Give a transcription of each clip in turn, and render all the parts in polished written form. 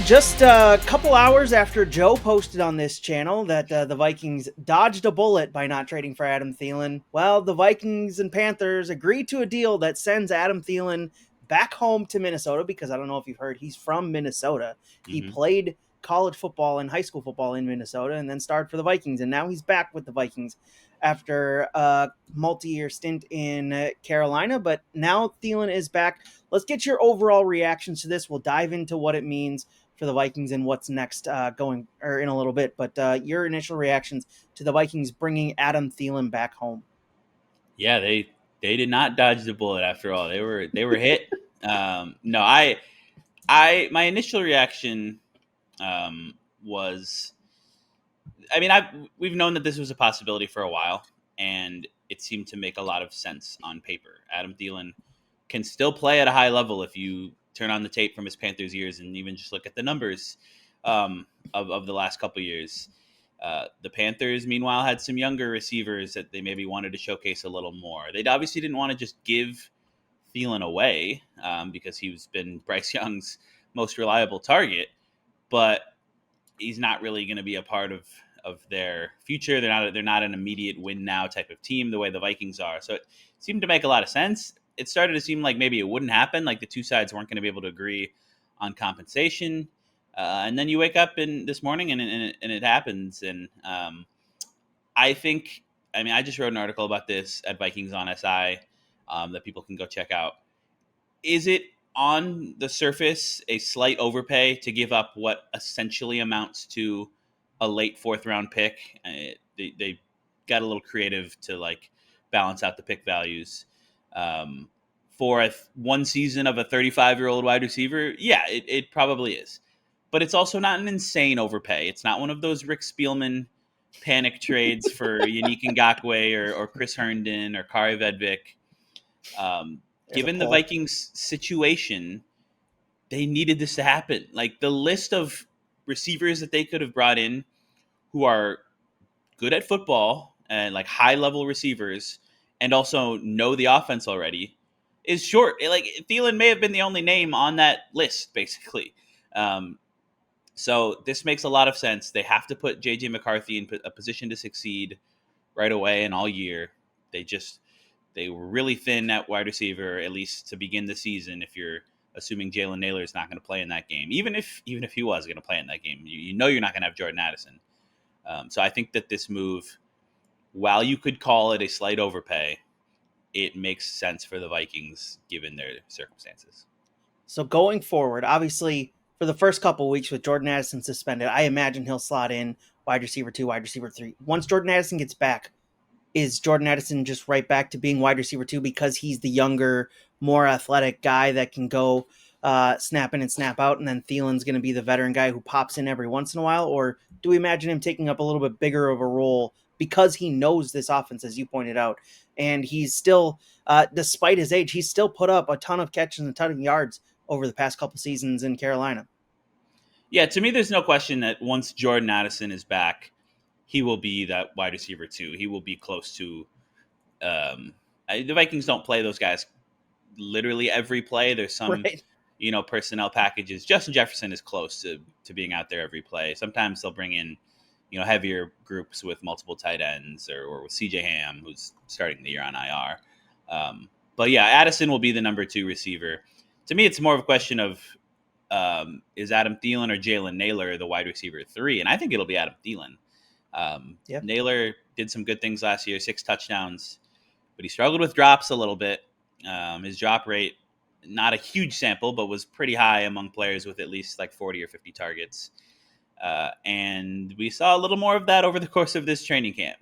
Just a couple hours after Joe posted on this channel that the Vikings dodged a bullet by not trading for Adam Thielen, well, the Vikings and Panthers agreed to a deal that sends Adam Thielen back home to Minnesota, because I don't know if you've heard, he's from Minnesota. He played college football and high school football in Minnesota and then started for the Vikings, and now he's back with the Vikings after a multi-year stint in Carolina, but now Thielen is back. Let's get your overall reactions to this. We'll dive into what it means for the Vikings and what's next going or in a little bit. But your initial reactions to the Vikings bringing Adam Thielen back home. Yeah, they did not dodge the bullet after all. They were hit. No, my initial reaction was, I mean, we've known that this was a possibility for a while, and it seemed to make a lot of sense on paper. Adam Thielen can still play at a high level if you turn on the tape from his Panthers years and even just look at the numbers of the last couple years. The Panthers, meanwhile, had some younger receivers that they maybe wanted to showcase a little more. They obviously didn't want to just give Thielen away because he's been Bryce Young's most reliable target, but he's not really going to be a part of their future. They're not an immediate win now type of team the way the Vikings are. So it seemed to make a lot of sense. It started to seem like maybe it wouldn't happen, like the two sides weren't going to be able to agree on compensation. And then you wake up this morning and it happens. And I just wrote an article about this at Vikings on SI that people can go check out. Is it on the surface a slight overpay to give up what essentially amounts to a late fourth round pick? They got a little creative to like balance out the pick values. For one season of a 35-year-old wide receiver, yeah, it probably is. But it's also not an insane overpay. It's not one of those Rick Spielman panic trades for Yannick Ngakoue or Chris Herndon or Kari Vedvik. Given the Vikings situation, they needed this to happen. Like the list of receivers that they could have brought in who are good at football and like high-level receivers and also know the offense already is short. Like Thielen may have been the only name on that list, basically. So this makes a lot of sense. They have to put J.J. McCarthy in a position to succeed right away and all year. They were really thin at wide receiver, at least to begin the season, if you're assuming Jalen Naylor is not going to play in that game. Even if he was going to play in that game, you know you're not going to have Jordan Addison. So I think that this move, while you could call it a slight overpay, it makes sense for the Vikings given their circumstances. So going forward, obviously, for the first couple of weeks with Jordan Addison suspended, I imagine he'll slot in wide receiver 2, wide receiver 3. Once Jordan Addison gets back, is Jordan Addison just right back to being wide receiver 2 because he's the younger, more athletic guy that can go snap in and snap out, and then Thielen's going to be the veteran guy who pops in every once in a while? Or do we imagine him taking up a little bit bigger of a role because he knows this offense, as you pointed out, and he's still, despite his age, he's still put up a ton of catches and a ton of yards over the past couple seasons in Carolina? Yeah, to me, there's no question that once Jordan Addison is back, he will be that wide receiver 2. He will be close to the Vikings don't play those guys literally every play. There's some, personnel packages. Justin Jefferson is close to being out there every play. Sometimes they'll bring in, heavier groups with multiple tight ends or with CJ Ham, who's starting the year on IR. But yeah, Addison will be the number 2 receiver. To me, it's more of a question of is Adam Thielen or Jalen Naylor the wide receiver 3? And I think it'll be Adam Thielen. Naylor did some good things last year, 6 touchdowns, but he struggled with drops a little bit. His drop rate, not a huge sample, but was pretty high among players with at least like 40 or 50 targets. And we saw a little more of that over the course of this training camp.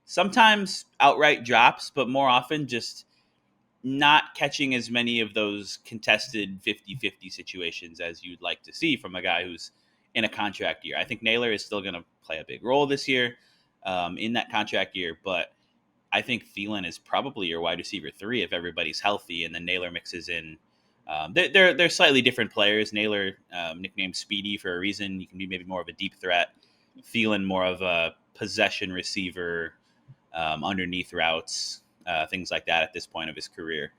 Sometimes outright drops, but more often just not catching as many of those contested 50-50 situations as you'd like to see from a guy who's in a contract year. I think Naylor is still going to play a big role this year in that contract year, but I think Thielen is probably your wide receiver 3 if everybody's healthy, and then Naylor mixes in. They're slightly different players. Naylor, nicknamed Speedy for a reason. He can be maybe more of a deep threat. Thielen more of a possession receiver, underneath routes, things like that at this point of his career.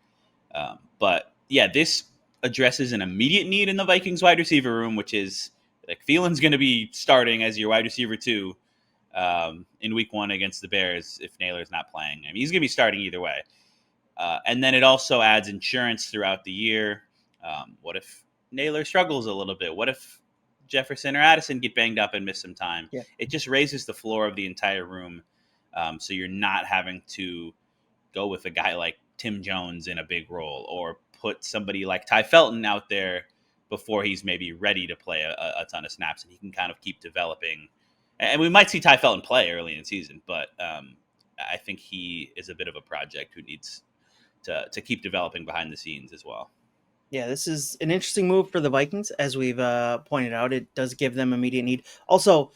But yeah, this addresses an immediate need in the Vikings wide receiver room, which is Like Thielen's going to be starting as your wide receiver 2 in week 1 against the Bears if Naylor's not playing. I mean, he's going to be starting either way. And then it also adds insurance throughout the year. What if Naylor struggles a little bit? What if Jefferson or Addison get banged up and miss some time? Yeah. It just raises the floor of the entire room, so you're not having to go with a guy like Tim Jones in a big role or put somebody like Ty Felton out there before he's maybe ready to play a ton of snaps, and he can kind of keep developing. And we might see Ty Felton play early in the season, but I think he is a bit of a project who needs to keep developing behind the scenes as well. Yeah, this is an interesting move for the Vikings, as we've pointed out. It does give them immediate need. Also,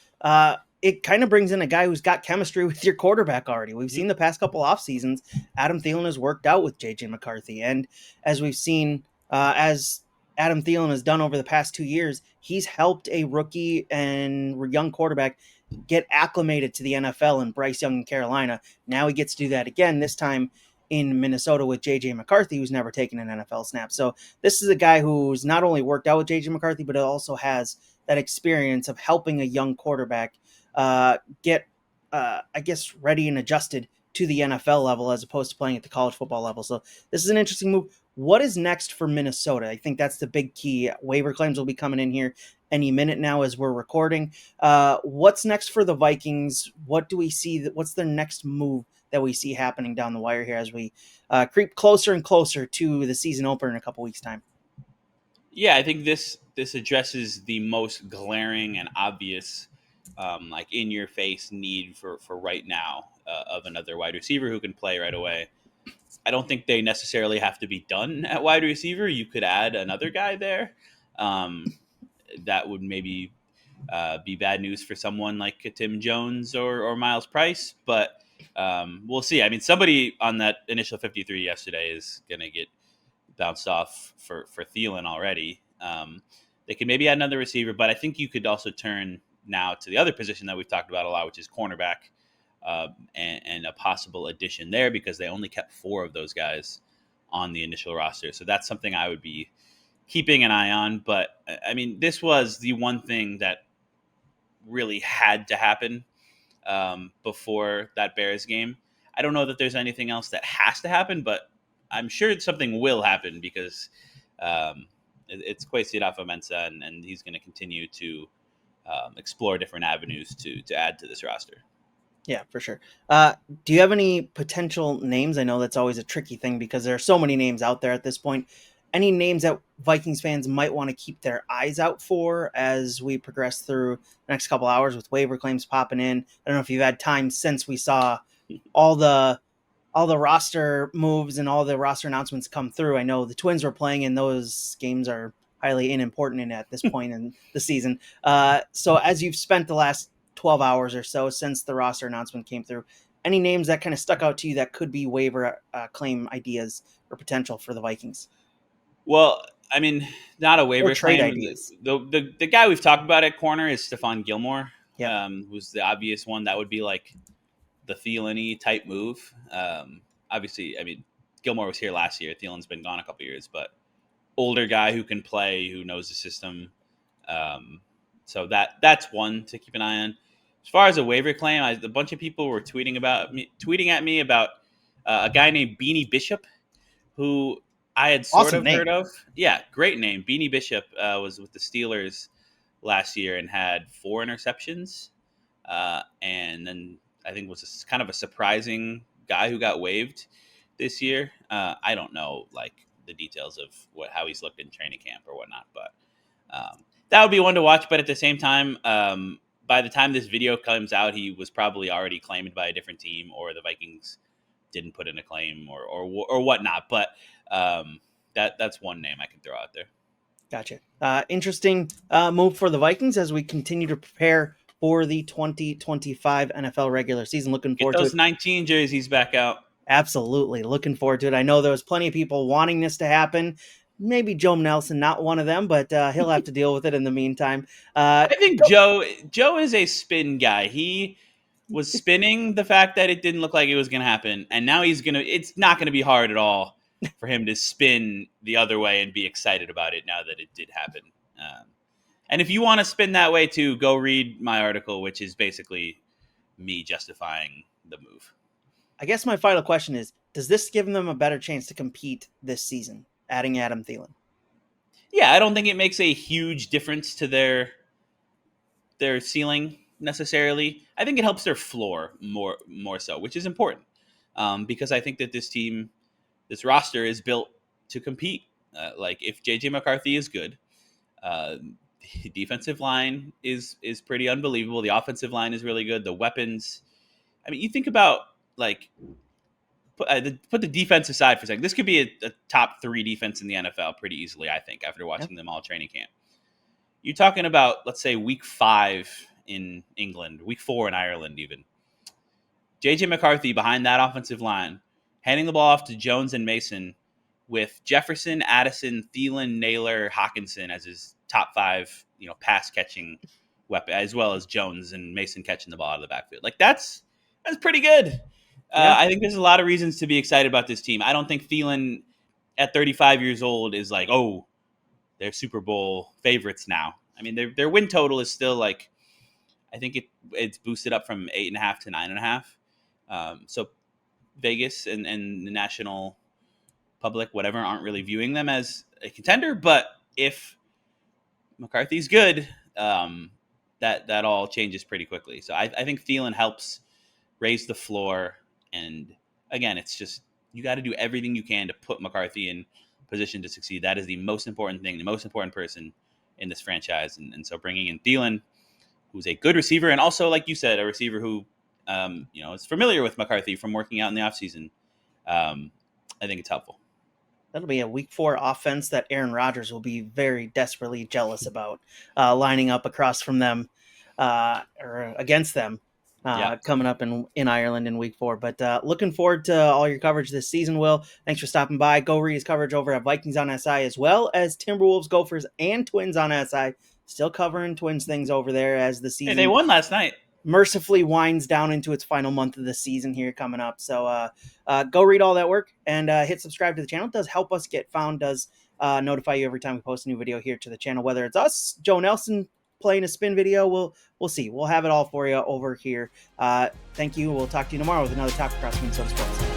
it kind of brings in a guy who's got chemistry with your quarterback already. We've seen the past couple off seasons, Adam Thielen has worked out with JJ McCarthy, and as we've seen, as Adam Thielen has done over the past 2 years, he's helped a rookie and young quarterback get acclimated to the NFL and Bryce Young in Carolina. Now he gets to do that again, this time in Minnesota with JJ McCarthy, who's never taken an NFL snap. So this is a guy who's not only worked out with JJ McCarthy, but also has that experience of helping a young quarterback get, I guess, ready and adjusted to the NFL level as opposed to playing at the college football level. So this is an interesting move. What is next for Minnesota? I think that's the big key. Waiver claims will be coming in here any minute now as we're recording. What's next for the Vikings? What do we see? What's their next move that we see happening down the wire here as we creep closer and closer to the season opener in a couple weeks' time? Yeah, I think this addresses the most glaring and obvious, like in your face need for right now of another wide receiver who can play right away. I don't think they necessarily have to be done at wide receiver. You could add another guy there. That would maybe be bad news for someone like Tim Jones or Miles Price, but we'll see. I mean, somebody on that initial 53 yesterday is going to get bounced off for Thielen already. They could maybe add another receiver, but I think you could also turn now to the other position that we've talked about a lot, which is cornerback, and a possible addition there because they only kept 4 of those guys on the initial roster. So that's something I would be keeping an eye on. But I mean, this was the one thing that really had to happen before that Bears game. I don't know that there's anything else that has to happen, but I'm sure something will happen because it's Kwesi Adofo-Mensah, and he's going to continue to explore different avenues to add to this roster. Yeah, for sure. Do you have any potential names? I know that's always a tricky thing because there are so many names out there at this point. Any names that Vikings fans might want to keep their eyes out for as we progress through the next couple hours with waiver claims popping in? I don't know if you've had time since we saw all the roster moves and all the roster announcements come through. I know the Twins were playing, and those games are highly unimportant at this point in the season. So as you've spent the last 12 hours or so since the roster announcement came through, any names that kind of stuck out to you that could be waiver claim ideas or potential for the Vikings? Well, I mean, not a waiver Or trade claim. ideas. The guy we've talked about at corner is Stephon Gilmore, Yeah. who's the obvious one. That would be like the Thielen-y type move. Obviously, I mean, Gilmore was here last year. Thielen's been gone a couple years, but older guy who can play, who knows the system. So that's one to keep an eye on. As far as a waiver claim, a bunch of people were tweeting at me about a guy named Beanie Bishop, who I had sort Awesome of name. heard of. Yeah, great name. Beanie Bishop was with the Steelers last year and had 4 interceptions. And then I think was kind of a surprising guy who got waived this year. I don't know like the details of how he's looked in training camp or whatnot, but that would be one to watch. But at the same time, by the time this video comes out, he was probably already claimed by a different team, or the Vikings didn't put in a claim or whatnot. But that's one name I can throw out there. Gotcha. Interesting move for the Vikings as we continue to prepare for the 2025 NFL regular season. Looking forward Get to those it. 19 jerseys back out. Absolutely. Looking forward to it. I know there was plenty of people wanting this to happen. Maybe Joe Nelson, not one of them, but he'll have to deal with it in the meantime. I think Joe is a spin guy. He was spinning the fact that it didn't look like it was going to happen, and now it's not going to be hard at all for him to spin the other way and be excited about it now that it did happen. And if you want to spin that way too, go read my article, which is basically me justifying the move. I guess my final question is, does this give them a better chance to compete this season, adding Adam Thielen? Yeah, I don't think it makes a huge difference to their ceiling necessarily. I think it helps their floor more so, which is important, because I think that this roster is built to compete. Like if JJ McCarthy is good, the defensive line is pretty unbelievable. The offensive line is really good. The weapons. I mean, you think about like put the defense aside for a second. This could be a top 3 defense in the NFL pretty easily, I think, after watching them all training camp. You're talking about, let's say, week 5 in England, week 4 in Ireland, even. JJ McCarthy behind that offensive line, handing the ball off to Jones and Mason with Jefferson, Addison, Thielen, Naylor, Hawkinson as his top 5, pass catching weapon, as well as Jones and Mason catching the ball out of the backfield. Like that's pretty good. Yeah. I think there's a lot of reasons to be excited about this team. I don't think Thielen at 35 years old is like, oh, they're Super Bowl favorites now. I mean, their win total is still like, I think it's boosted up from 8.5 to 9.5. So Vegas and the national public, whatever, aren't really viewing them as a contender. But if McCarthy's good, that all changes pretty quickly. So I think Thielen helps raise the floor. And again, it's just you got to do everything you can to put McCarthy in position to succeed. That is the most important thing, the most important person in this franchise. And so bringing in Thielen, who's a good receiver, and also, like you said, a receiver who is familiar with McCarthy from working out in the offseason, I think it's helpful. That'll be a week 4 offense that Aaron Rodgers will be very desperately jealous about, lining up across from them or against them. Coming up in Ireland in week 4. But looking forward to all your coverage this season, Will. Thanks for stopping by. Go read his coverage over at Vikings on SI, as well as Timberwolves, Gophers, and Twins on SI. Still covering Twins things over there as the season. Hey, they won last night. Mercifully winds down into its final month of the season here coming up. So go read all that work and hit subscribe to the channel. It does help us get found, does notify you every time we post a new video here to the channel, whether it's us, Joe Nelson, playing a spin video. We'll see. We'll have it all for you over here. Thank you. We'll talk to you tomorrow with another Talk Across Minnesota Sports.